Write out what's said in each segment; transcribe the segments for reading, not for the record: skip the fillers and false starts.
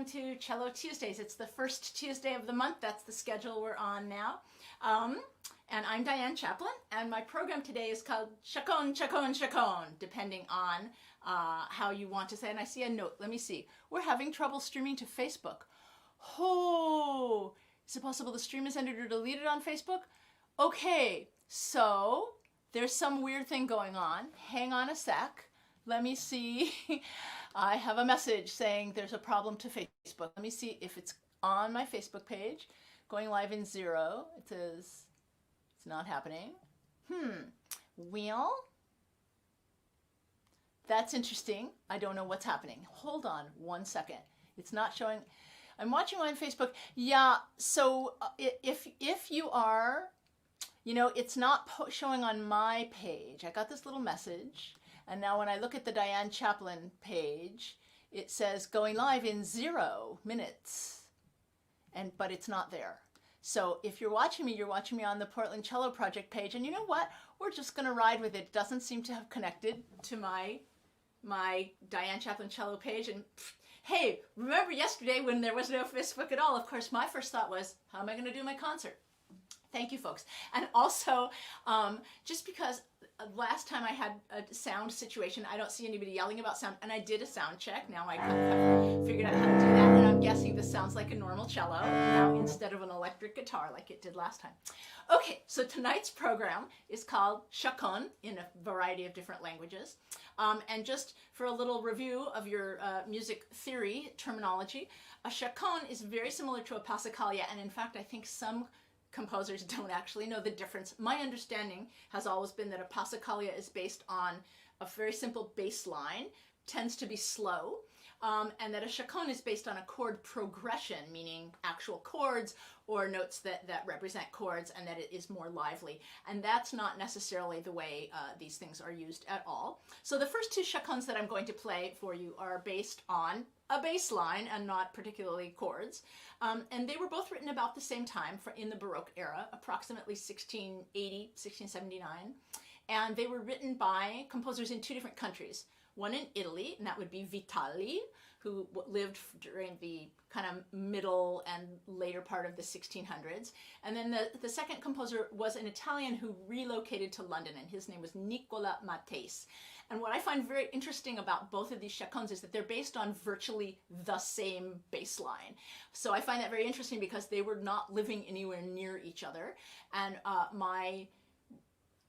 to Cello Tuesdays. It's the first Tuesday of the month. That's the schedule we're on now. And I'm Diane Chaplin, and my program today is called Chaconne Ciaccona Chiacona, depending on how you want to say it. And I see a note. Let me see. We're having trouble streaming to Facebook. Oh, is it possible the stream is ended or deleted on Facebook? Okay, so there's some weird thing going on. Hang on a sec. Let me see. I have a message saying there's a problem to Facebook. Let me see if it's on my Facebook page. Going live in 0. It says it's not happening. Well, that's interesting. I don't know what's happening. Hold on one second. It's not showing. I'm watching on Facebook. Yeah, so if you are, you know, it's not showing on my page. I got this little message. And now when I look at the Diane Chaplin page, it says going live in 0 minutes, but it's not there. So if you're watching me on the Portland Cello Project page, and you know what? We're just gonna ride with it. It doesn't seem to have connected to my Diane Chaplin Cello page. And hey, remember yesterday when there was no Facebook at all? Of course, my first thought was, how am I gonna do my concert? Thank you, folks. And also, just because last time I had a sound situation, I don't see anybody yelling about sound, and I did a sound check. Now I kind of have figured out how to do that, and I'm guessing this sounds like a normal cello now instead of an electric guitar like it did last time. Okay, so tonight's program is called Chaconne in a variety of different languages. And just for a little review of your music theory terminology, a chaconne is very similar to a passacaglia, and in fact, I think some composers don't actually know the difference. My understanding has always been that a passacaglia is based on a very simple bass line, tends to be slow, and that a chaconne is based on a chord progression, meaning actual chords or notes that represent chords, and that it is more lively. And that's not necessarily the way these things are used at all. So the first two chaconnes that I'm going to play for you are based on a bass line and not particularly chords. And they were both written about the same time in the Baroque era, approximately 1680, 1679. And they were written by composers in 2 different countries. One in Italy, and that would be Vitali, who lived during the kind of middle and later part of the 1600s. And then the second composer was an Italian who relocated to London, and his name was Nicola Matteis. And what I find very interesting about both of these chaconnes is that they're based on virtually the same bass line. So I find that very interesting because they were not living anywhere near each other. And my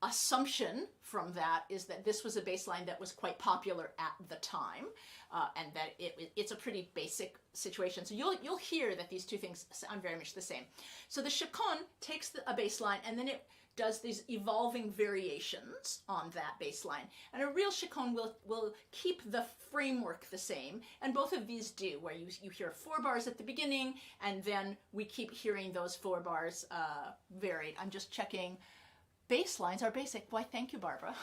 assumption from that is that this was a bass line that was quite popular at the time, and that it's a pretty basic situation. So you'll hear that these two things sound very much the same. So the chaconne takes a bass line and then it does these evolving variations on that bass line. And a real chaconne will keep the framework the same, and both of these do, where you hear 4 bars at the beginning, and then we keep hearing those 4 bars varied. I'm just checking. Bass lines are basic. Why, thank you, Barbara.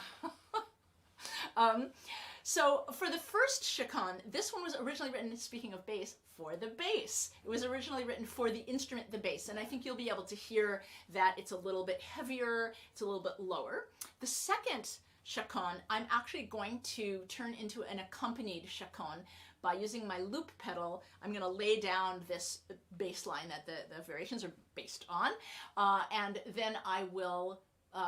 So for the first chaconne, this one was originally written, speaking of bass, for the bass. It was originally written for the instrument, the bass, and I think you'll be able to hear that it's a little bit heavier, it's a little bit lower. The second chaconne, I'm actually going to turn into an accompanied chaconne by using my loop pedal. I'm going to lay down this bass line that the variations are based on, and then I will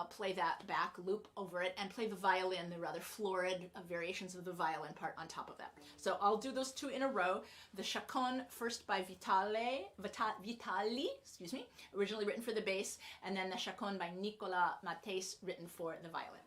play that back, loop over it, and play the violin, the rather florid variations of the violin part on top of that. So I'll do those 2 in a row. The chaconne first by Vitali, originally written for the bass, and then the chaconne by Nicola Matteis, written for the violin.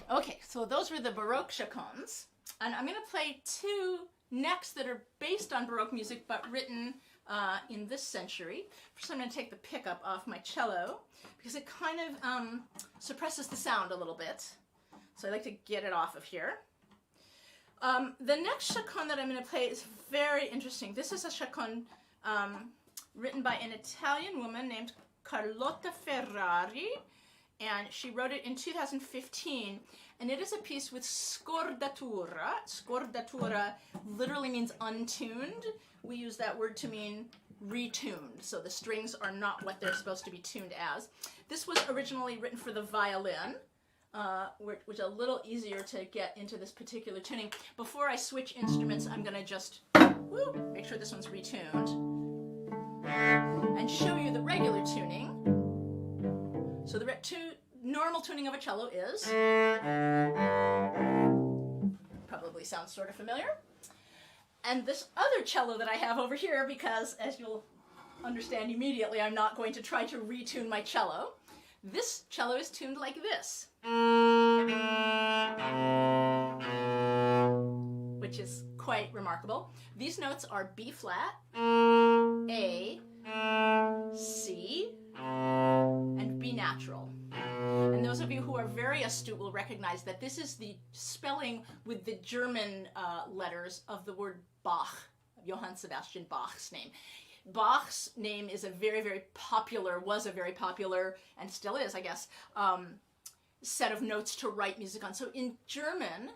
Okay, so those were the Baroque chaconnes, and I'm going to play two next that are based on Baroque music but written in this century. First I'm going to take the pickup off my cello because it kind of suppresses the sound a little bit, so I like to get it off of here. The next chaconne that I'm going to play is very interesting. This is a chaconne written by an Italian woman named Carlotta Ferrari, and she wrote it in 2015, and it is a piece with scordatura. Scordatura literally means untuned. We use that word to mean retuned, so the strings are not what they're supposed to be tuned as. This was originally written for the violin, which was a little easier to get into this particular tuning. Before I switch instruments, I'm going to just make sure this one's retuned and show you the regular tuning. So the normal tuning of a cello is, probably sounds sort of familiar. And this other cello that I have over here, because as you'll understand immediately, I'm not going to try to retune my cello. This cello is tuned like this, which is quite remarkable. These notes are B flat, A, C, and B natural. And those of you who are very astute will recognize that this is the spelling with the German letters of the word Bach, Johann Sebastian Bach's name. Bach's name is a very, very popular, was a very popular, and still is, I guess, set of notes to write music on. So in German,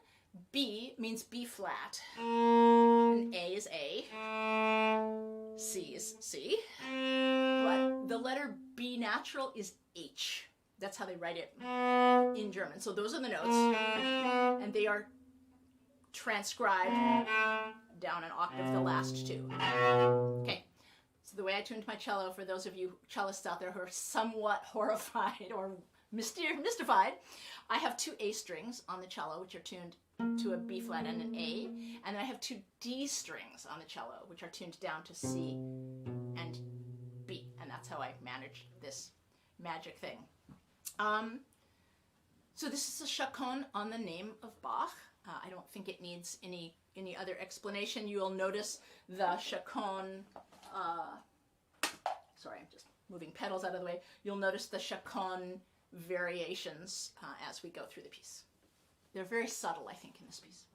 B means B flat, and A is A, C is C, but the letter B natural is H. That's how they write it in German. So those are the notes, and they are transcribed down an octave, the last two. Okay, so the way I tuned my cello, for those of you cellists out there who are somewhat horrified or mystified, I have two A strings on the cello, which are tuned to a B flat and an A, and I have two D strings on the cello, which are tuned down to C and B, and that's how I manage this magic thing. So this is a chaconne on the name of Bach. I don't think it needs any other explanation. You will notice the chaconne, sorry, I'm just moving pedals out of the way. You'll notice the chaconne variations as we go through the piece. They're very subtle, I think, in this piece.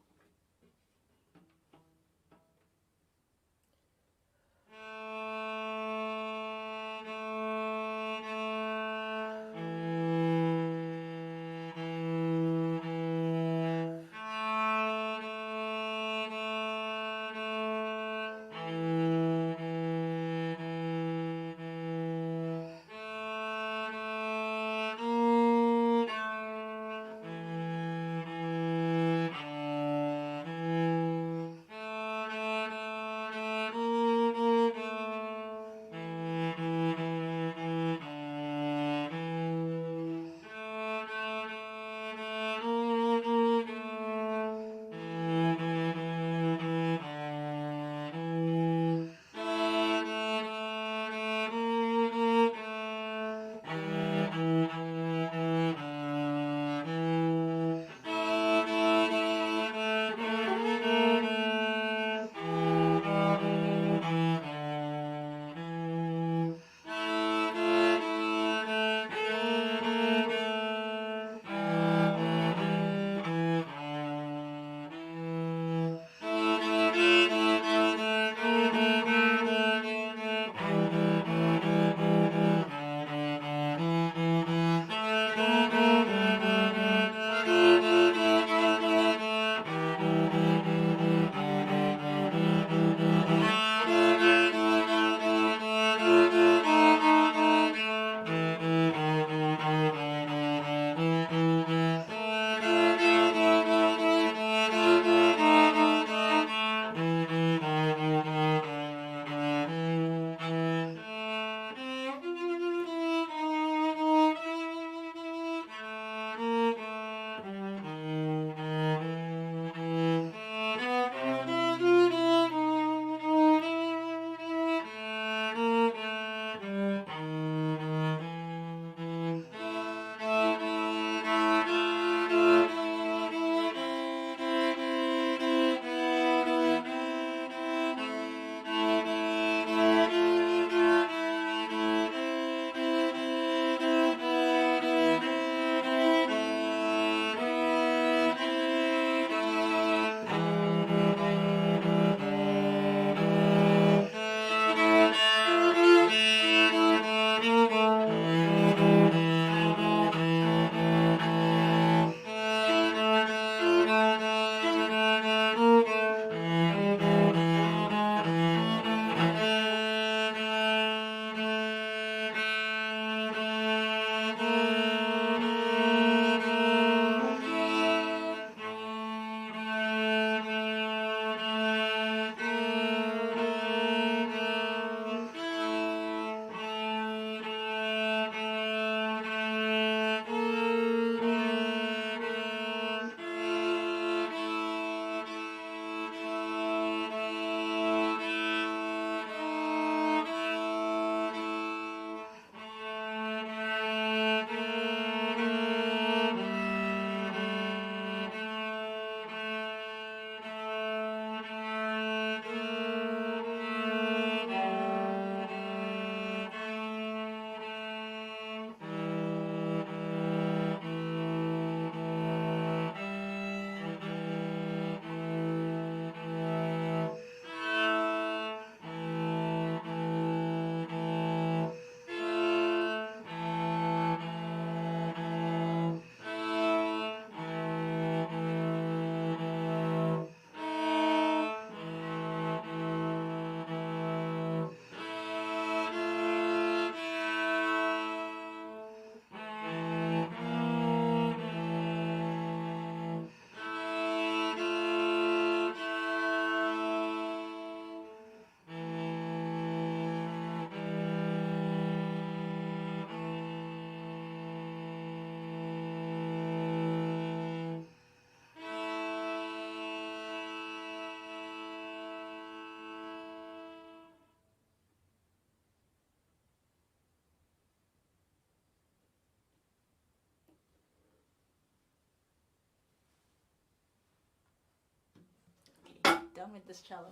done with this cello.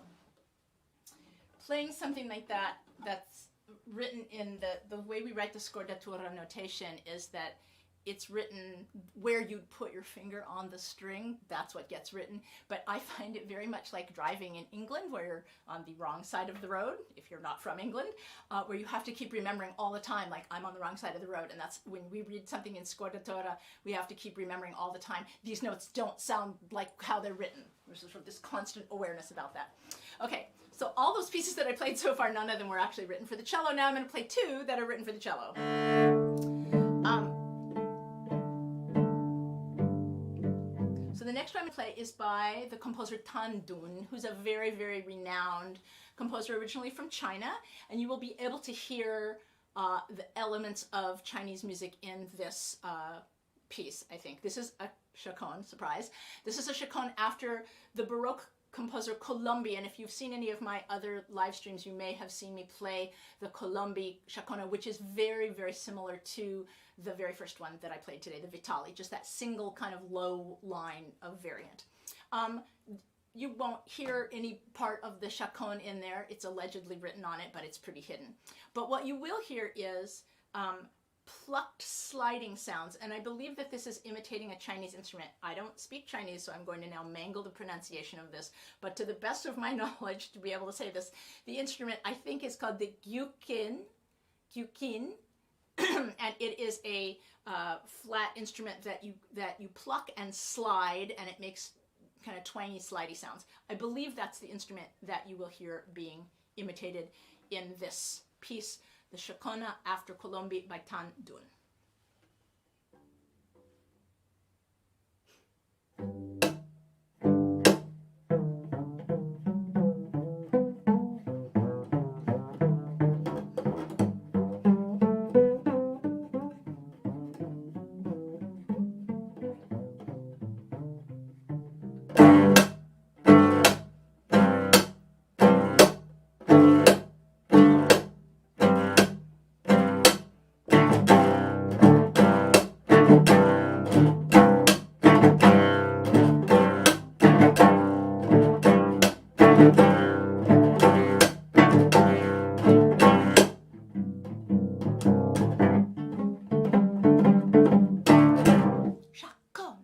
Playing something like that, that's written in the way we write the scordatura notation is that it's written where you'd put your finger on the string. That's what gets written. But I find it very much like driving in England, where you're on the wrong side of the road, if you're not from England, where you have to keep remembering all the time, like I'm on the wrong side of the road. And that's when we read something in scordatura, we have to keep remembering all the time. These notes don't sound like how they're written. There's sort of this constant awareness about that. Okay, so all those pieces that I played so far, none of them were actually written for the cello. Now I'm going to play two that are written for the cello. So the next one I'm going to play is by the composer Tan Dun, who's a very, very renowned composer originally from China. And you will be able to hear the elements of Chinese music in this piece, I think. This is a chaconne, surprise. This is a chaconne after the Baroque composer Colombi, and if you've seen any of my other live streams, you may have seen me play the Colombi-Chaconne, which is very, very similar to the very first one that I played today, the Vitali, just that single kind of low line of variant. You won't hear any part of the chaconne in there. It's allegedly written on it, but it's pretty hidden. But what you will hear is plucked sliding sounds, and I believe that this is imitating a Chinese instrument. I don't speak Chinese, so I'm going to now mangle the pronunciation of this, but to the best of my knowledge, to be able to say this, the instrument I think is called the gyukin, and it is a flat instrument that you pluck and slide, and it makes kind of twangy, slidey sounds. I believe that's the instrument that you will hear being imitated in this piece, the Chaconne after Colombi by Tan Dun. Chaconne,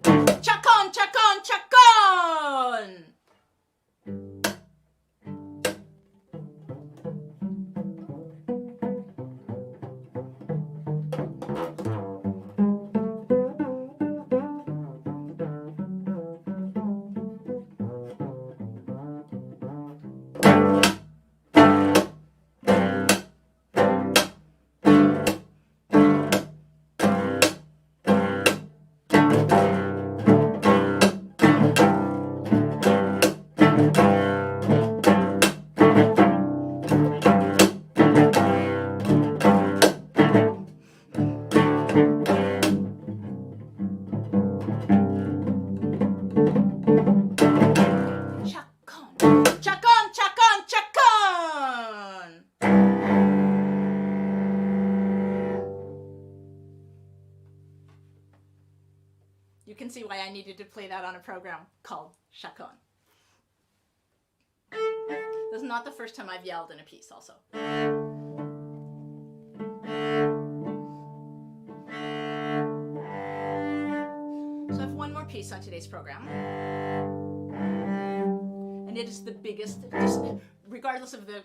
Chaconne, Chaconne! You can see why I needed to play that on a program called Chaconne. This is not the first time I've yelled in a piece also. So I have one more piece on today's program. And it is the biggest, just regardless of the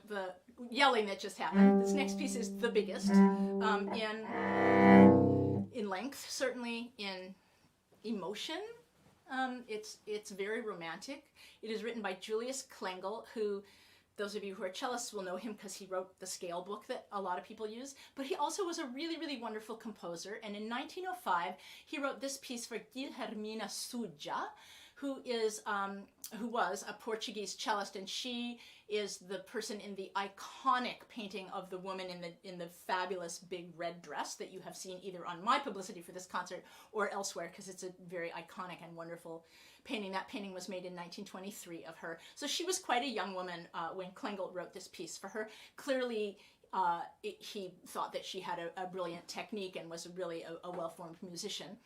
yelling that just happened. This next piece is the biggest in length, certainly in emotion. It's very romantic. It is written by Julius Klengel, who those of you who are cellists will know him because he wrote the scale book that a lot of people use. But he also was a really, really wonderful composer. And in 1905, he wrote this piece for Guilhermina Suggia, who was a Portuguese cellist, and she is the person in the iconic painting of the woman in the fabulous big red dress that you have seen either on my publicity for this concert or elsewhere, because it's a very iconic and wonderful painting. That painting was made in 1923 of her. So she was quite a young woman when Klengel wrote this piece for her. Clearly, he thought that she had a brilliant technique and was really a well-formed musician.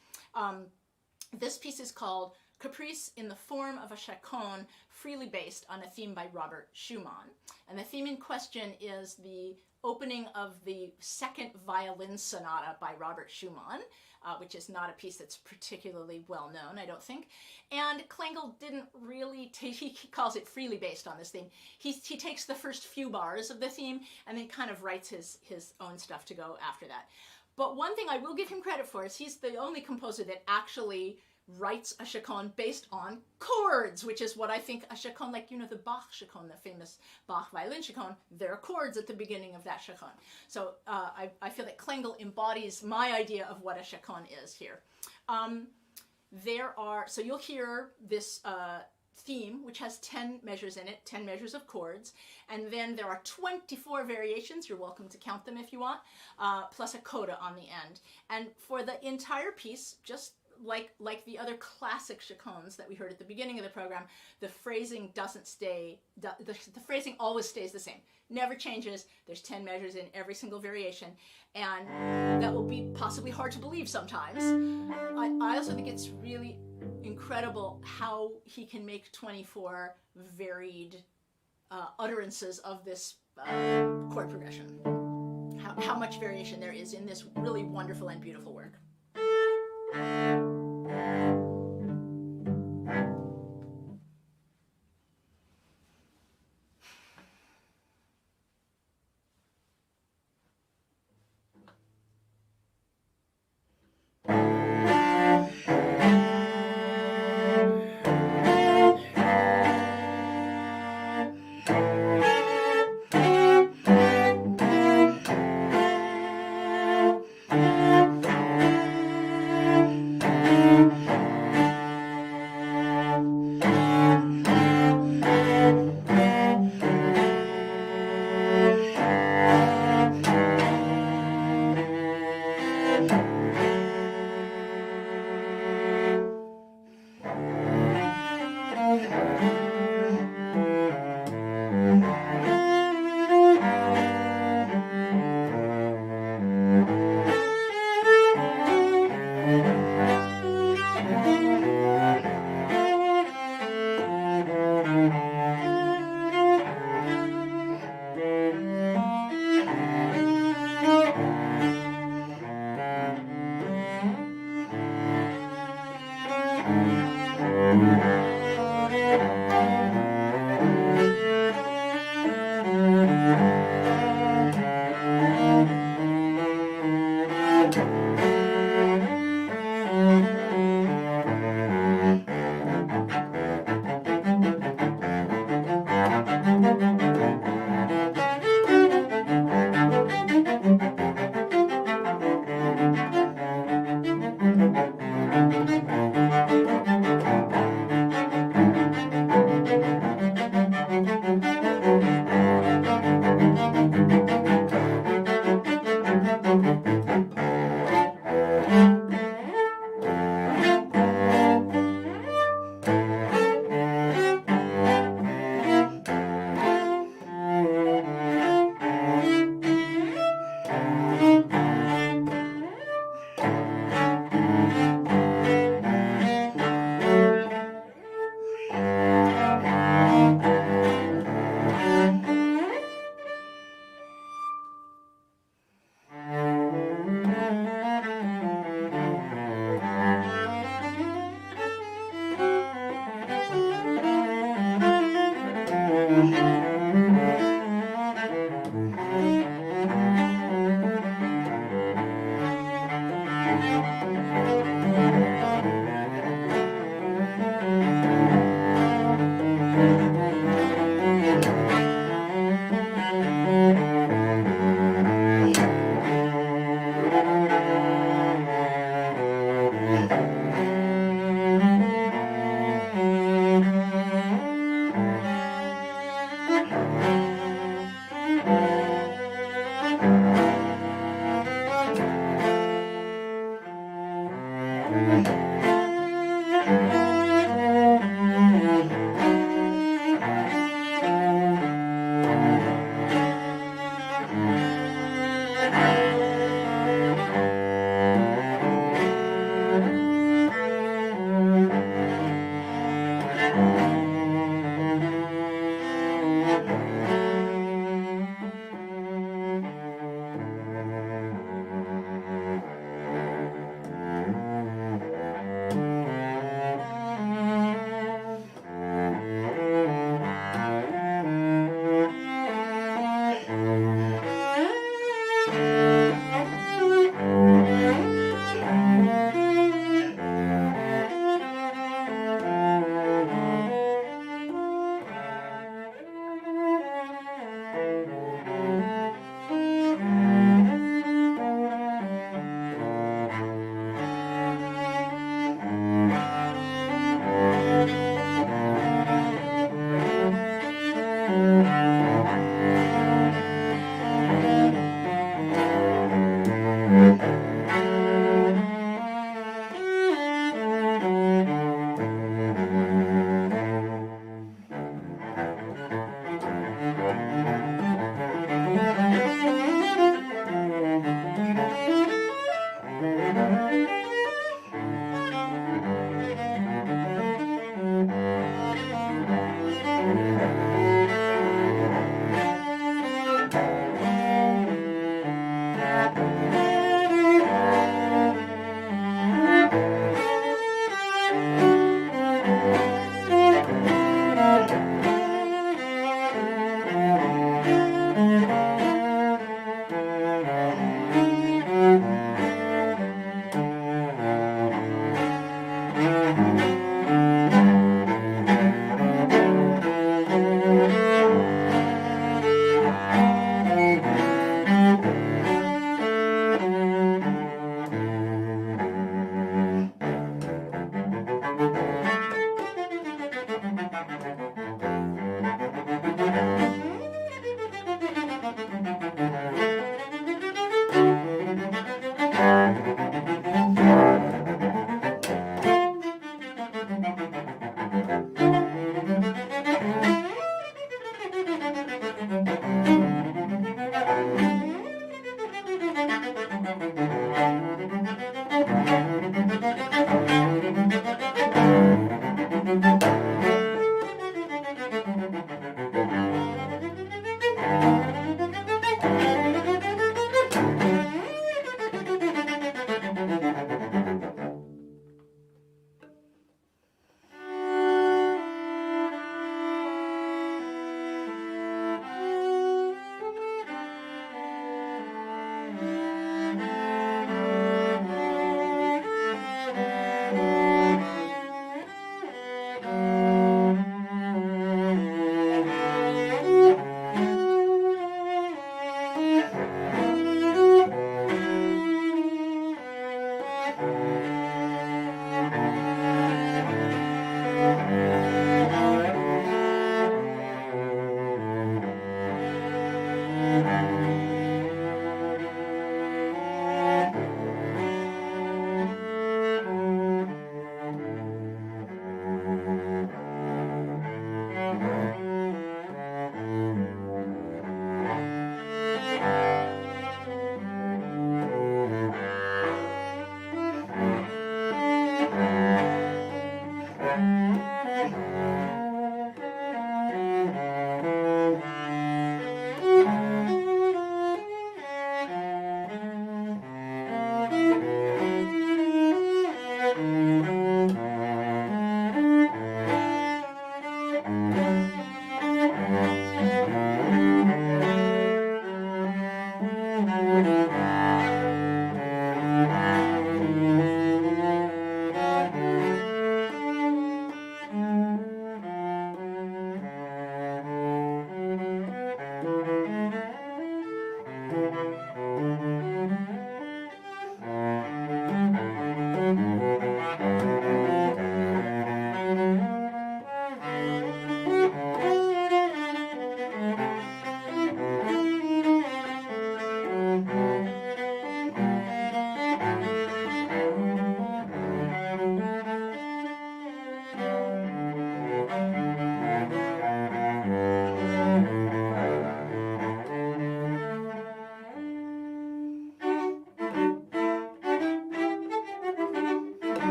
This piece is called caprice in the form of a chaconne, freely based on a theme by Robert Schumann. And the theme in question is the opening of the second violin sonata by Robert Schumann, which is not a piece that's particularly well known, I don't think. And Klengel didn't really he calls it freely based on this theme. He takes the first few bars of the theme and then kind of writes his own stuff to go after that. But one thing I will give him credit for is he's the only composer that actually writes a chaconne based on chords, which is what I think a chaconne, like, you know, the Bach chaconne, the famous Bach violin chaconne, there are chords at the beginning of that chaconne. So I feel that Klengel embodies my idea of what a chaconne is here. So you'll hear this theme, which has 10 measures in it, 10 measures of chords, and then there are 24 variations, you're welcome to count them if you want, plus a coda on the end. And for the entire piece, just like the other classic chaconnes that we heard at the beginning of the program, the phrasing doesn't stay, the phrasing always stays the same, never changes. There's 10 measures in every single variation, and that will be possibly hard to believe sometimes. I also think it's really incredible how he can make 24 varied utterances of this chord progression. How much variation there is in this really wonderful and beautiful work.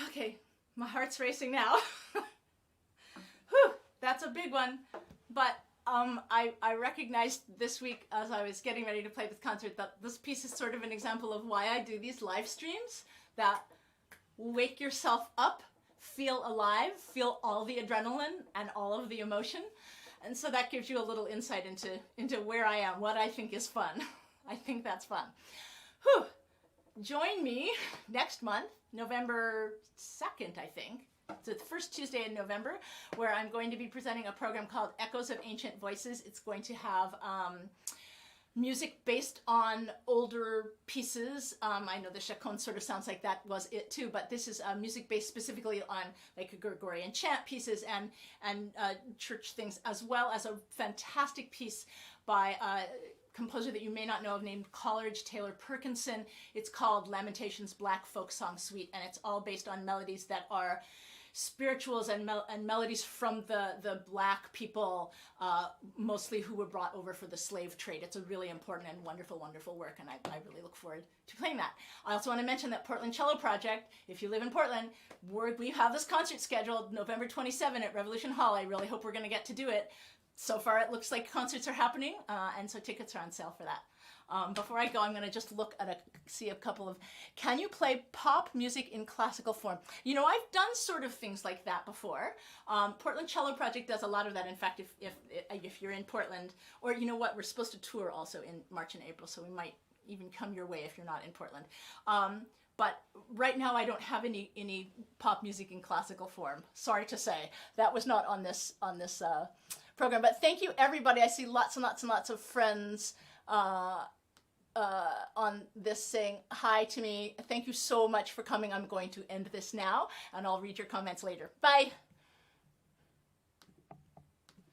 Okay, my heart's racing now. Whew, that's a big one. But I recognized this week as I was getting ready to play this concert that this piece is sort of an example of why I do these live streams that wake yourself up, feel alive, feel all the adrenaline and all of the emotion. And so that gives you a little insight into where I am, what I think is fun. I think that's fun. Whew. Join me next month, November 2nd, I think. It's the first Tuesday in November, where I'm going to be presenting a program called Echoes of Ancient Voices. It's going to have music based on older pieces. I know the Chaconne sort of sounds like that was it too, but this is music based specifically on like Gregorian chant pieces and church things, as well as a fantastic piece by a composer that you may not know of named Coleridge Taylor Perkinson. It's called Lamentations Black Folk Song Suite, and it's all based on melodies that are spirituals and melodies from the black people, mostly who were brought over for the slave trade. It's a really important and wonderful, wonderful work, and I really look forward to playing that. I also want to mention that Portland Cello Project, if you live in Portland, we have this concert scheduled November 27 at Revolution Hall. I really hope we're going to get to do it. So far it looks like concerts are happening, and so tickets are on sale for that. Before I go, I'm going to just look at see a couple of, can you play pop music in classical form? You know, I've done sort of things like that before. Portland Cello Project does a lot of that. In fact, if you're in Portland, or you know what, we're supposed to tour also in March and April, so we might even come your way if you're not in Portland. But right now I don't have any pop music in classical form. Sorry to say, that was not on this program. But thank you everybody. I see lots and lots and lots of friends on this saying hi to me. Thank you so much for coming. I'm going to end this now, and I'll read your comments later. Bye.